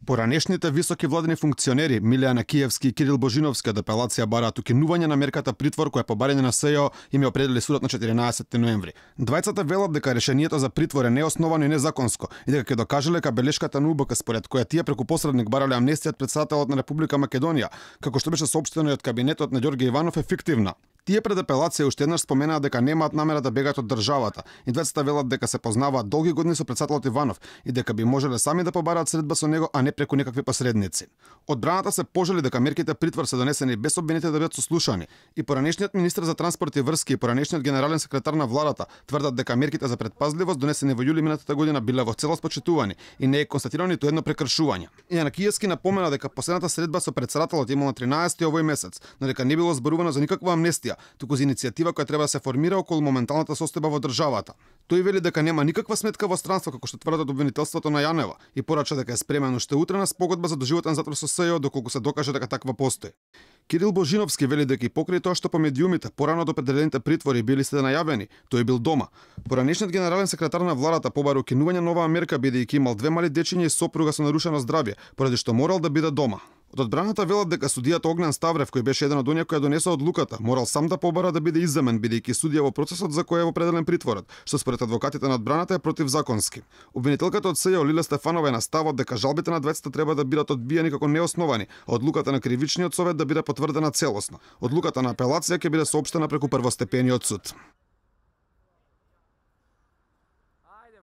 Поранешните високи владини функционери Милијана Киевски и Кирил Божиновски од апелација бараат укинување на мерката притвор која по барање на СЈО им ја определи судот на 14 ноември. Двајцата велат дека решението за притвор е неосновано и незаконско и дека ќе докажале дека белешката на УБК според која тие преку посредник барале амнестија од претседателот на Република Македонија, како што беше соопштено и од кабинетот на Ѓорѓе Иванов, е фиктивна. Тие пред апелација уште еднаш споменаа дека немаат намера да бегаат од државата и двајцата велат дека се познаваат долги години со претседателот Иванов и дека би можеле сами да побараат средба со него, а не преку некакви посредници. Одбраната се пожали дека мерките притвор се донесени без обвините да бидат сослушани и поранешниот министер за транспорт и врски и поранешниот генерален секретар на владата тврдат дека мерките за предпазливост донесени во јули минатата година биле во целост почитувани и не е констатирано ниту едно прекршување. Милијана Киевски напомена дека последната средба со претседателот имала на 13 овој месец, но дека не било зборувано за никаква амнестија, туку за иницијатива која треба да се формира околу моменталната состојба во државата. Тој вели дека нема никаква сметка во странство, како што тврдат обвинителството на Јанева, и порача дека е спремен уште утре на спогодба за доживотен затвор со СЈО доколку се докаже дека таква постои. Кирил Божиновски вели дека и покрај тоа што по медиумите порано определените притвори били се најавени, тој бил дома. Поранешниот генерален секретар на владата побара укинување нова мерка бидејќи имал две мали дечиња и сопруга со нарушено здравје, поради што морал да биде дома. Од одбраната велат дека судијата Огнен Ставрев, кој беше еден од оние кои донесоа одлуката, морал сам да побара да биде изземен бидејќи судија во процесот за кој е определен притворот, што според адвокатите на одбраната е противзаконски. Обвинителката од СЈО Лиле Стефанова е на ставот дека жалбите на двајцата треба да бидат одбиени како неосновани, а одлуката на кривичниот совет да биде потврдена целосно. Одлуката на апелација ќе биде соопштена преку првостепениот суд.